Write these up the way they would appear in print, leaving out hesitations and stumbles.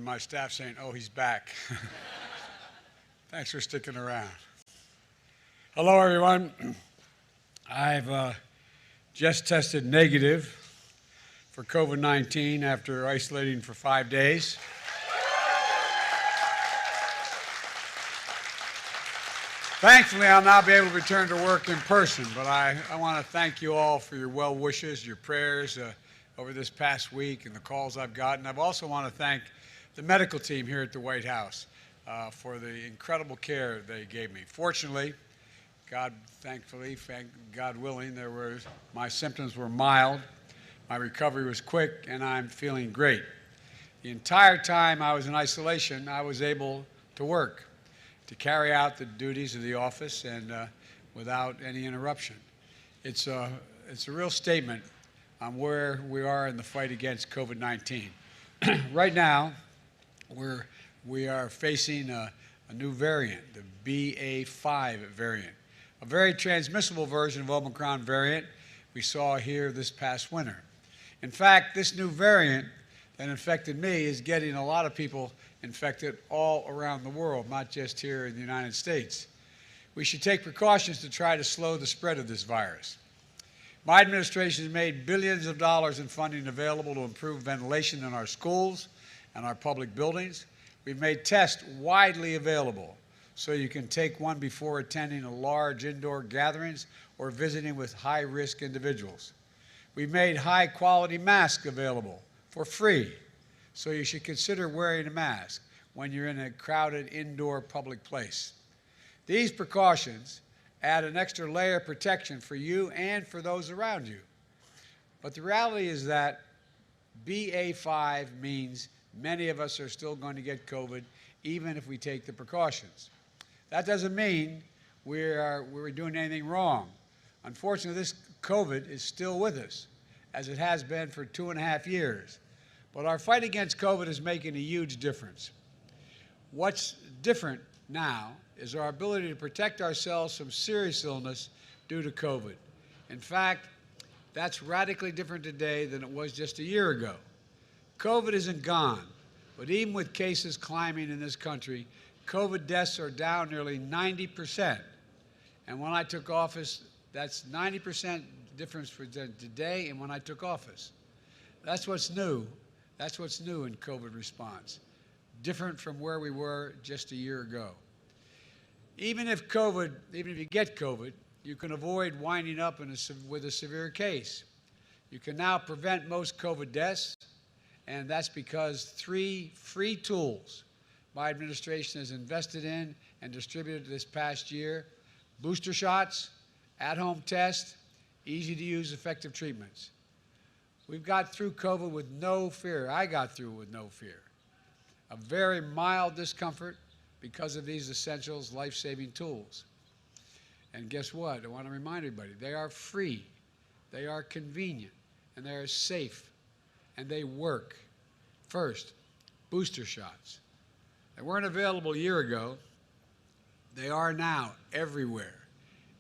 than my staff saying, "Oh, he's back." Thanks for sticking around. Hello, everyone. I've just tested negative for COVID-19 after isolating for 5 days. Thankfully, I'll now be able to return to work in person, but I want to thank you all for your well wishes, your prayers over this past week and the calls I've gotten. I also want to thank the medical team here at the White House for the incredible care they gave me. Fortunately, God willing, my symptoms were mild, my recovery was quick, and I'm feeling great. The entire time I was in isolation, I was able to work, to carry out the duties of the office and without any interruption. It's a real statement on where we are in the fight against COVID-19. Right now, we are facing a new variant, the BA.5 variant, a very transmissible version of Omicron variant we saw here this past winter. In fact, this new variant that infected me is getting a lot of people infected all around the world, not just here in the United States. We should take precautions to try to slow the spread of this virus. My administration has made billions of dollars in funding available to improve ventilation in our schools and our public buildings. We've made tests widely available so you can take one before attending a large indoor gatherings or visiting with high-risk individuals. We've made high-quality masks available for free, so you should consider wearing a mask when you're in a crowded indoor public place. These precautions add an extra layer of protection for you and for those around you. But the reality is that BA.5 means many of us are still going to get COVID, even if we take the precautions. That doesn't mean we're doing anything wrong. Unfortunately, this COVID is still with us, as it has been for 2.5 years. But our fight against COVID is making a huge difference. What's different now is our ability to protect ourselves from serious illness due to COVID. In fact, that's radically different today than it was just a year ago. COVID isn't gone, but even with cases climbing in this country, COVID deaths are down nearly 90%. And when I took office, that's 90% difference for today and when I took office. That's what's new. That's what's new in COVID response, different from where we were just a year ago. Even if you get COVID, you can avoid winding up with a severe case. You can now prevent most COVID deaths, and that's because 3 free tools my administration has invested in and distributed this past year: booster shots, at-home tests, easy-to-use effective treatments. We've got through COVID with no fear. I got through with no fear. A very mild discomfort because of these essentials, life-saving tools. And guess what? I want to remind everybody, they are free, they are convenient, and they are safe, and they work. First, booster shots. They weren't available a year ago. They are now everywhere.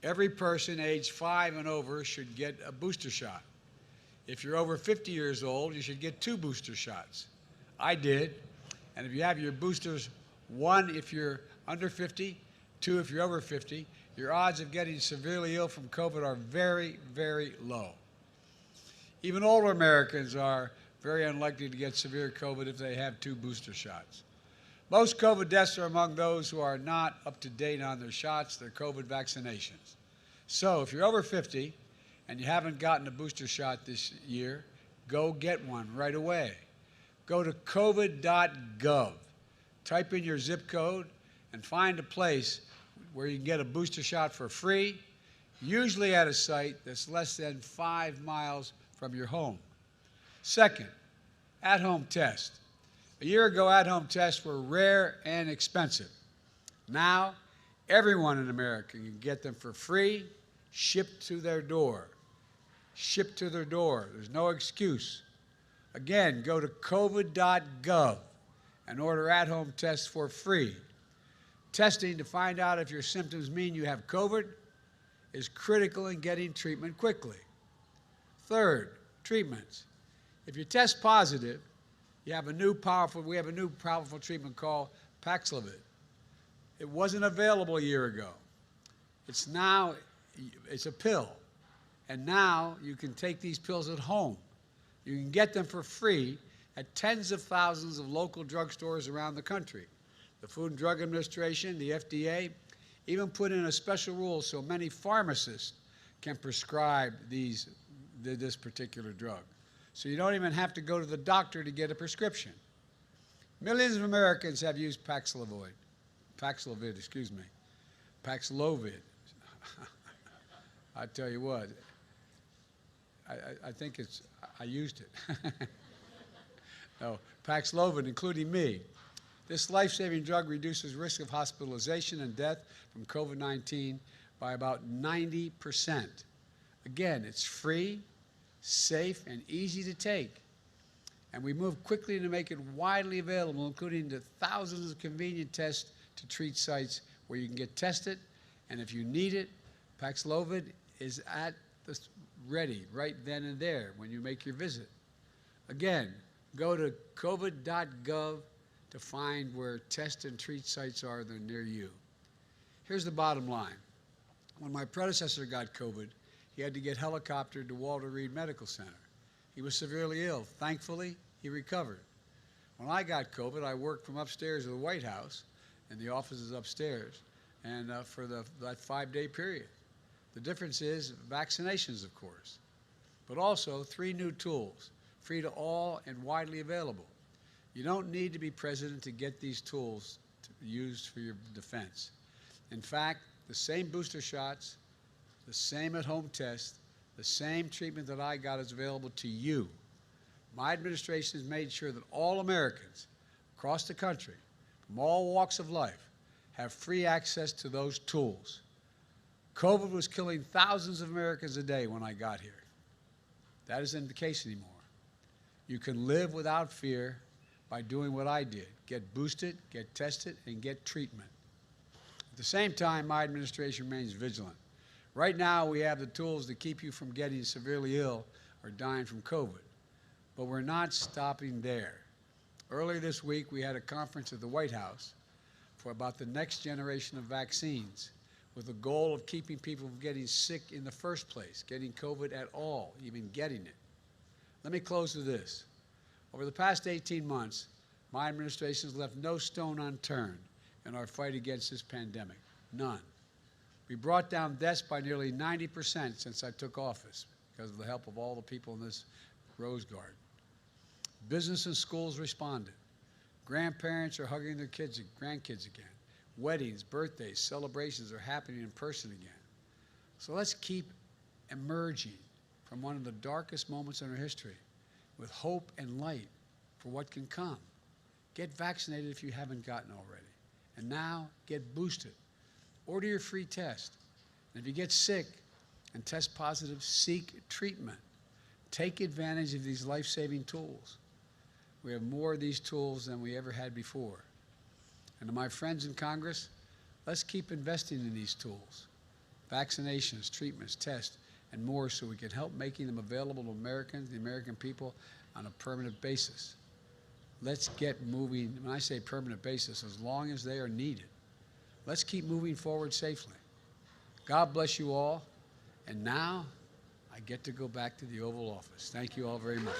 Every person aged 5 and over should get a booster shot. If you're over 50 years old, you should get 2 booster shots. I did. And if you have your boosters, 1 if you're under 50, 2 if you're over 50, your odds of getting severely ill from COVID are very, very low. Even older Americans are very unlikely to get severe COVID if they have 2 booster shots. Most COVID deaths are among those who are not up to date on their shots, their COVID vaccinations. So if you're over 50 and you haven't gotten a booster shot this year, go get one right away. Go to covid.gov, type in your zip code, and find a place where you can get a booster shot for free, usually at a site that's less than 5 miles from your home. Second, at-home test. A year ago, at-home tests were rare and expensive. Now, everyone in America can get them for free, shipped to their door. Shipped to their door. There's no excuse. Again, go to covid.gov and order at-home tests for free. Testing to find out if your symptoms mean you have COVID is critical in getting treatment quickly. Third, treatments. If you test positive, we have a new powerful treatment called Paxlovid. It wasn't available a year ago. It's a pill. And now you can take these pills at home. You can get them for free at tens of thousands of local drugstores around the country. The Food and Drug Administration, the FDA, even put in a special rule so many pharmacists can prescribe this particular drug. So you don't even have to go to the doctor to get a prescription. Millions of Americans have used Paxlovid. I tell you what, I think I used it. No, Paxlovid, including me. This life-saving drug reduces risk of hospitalization and death from COVID-19 by about 90%. Again, it's free, safe, and easy to take. And we move quickly to make it widely available, including the thousands of convenient test to treat sites where you can get tested. And if you need it, Paxlovid is at the ready right then and there when you make your visit. Again, go to covid.gov to find where test and treat sites are that are near you. Here's the bottom line. When my predecessor got COVID, he had to get helicoptered to Walter Reed Medical Center. He was severely ill. Thankfully, he recovered. When I got COVID, I worked from upstairs of the White House, and the office is upstairs, and for that 5-day period. The difference is vaccinations, of course, but also 3 new tools, free to all and widely available. You don't need to be president to get these tools used for your defense. In fact, the same booster shots, the same at-home test, the same treatment that I got is available to you. My administration has made sure that all Americans across the country, from all walks of life, have free access to those tools. COVID was killing thousands of Americans a day when I got here. That isn't the case anymore. You can live without fear by doing what I did: get boosted, get tested, and get treatment. At the same time, my administration remains vigilant. Right now, we have the tools to keep you from getting severely ill or dying from COVID. But we're not stopping there. Earlier this week, we had a conference at the White House about the next generation of vaccines, with the goal of keeping people from getting sick in the first place, getting COVID at all, even getting it. Let me close with this. Over the past 18 months, my administration has left no stone unturned in our fight against this pandemic. None. We brought down deaths by nearly 90% since I took office because of the help of all the people in this Rose Garden. Business and schools responded. Grandparents are hugging their grandkids again. Weddings, birthdays, celebrations are happening in person again. So let's keep emerging from one of the darkest moments in our history with hope and light for what can come. Get vaccinated if you haven't gotten already. And now get boosted. Order your free test. And if you get sick and test positive, seek treatment. Take advantage of these life-saving tools. We have more of these tools than we ever had before. And to my friends in Congress, let's keep investing in these tools. Vaccinations, treatments, tests, and more so we can help making them available to Americans, the American people, on a permanent basis. Let's get moving. When I say permanent basis, as long as they are needed. Let's keep moving forward safely. God bless you all. And now I get to go back to the Oval Office. Thank you all very much.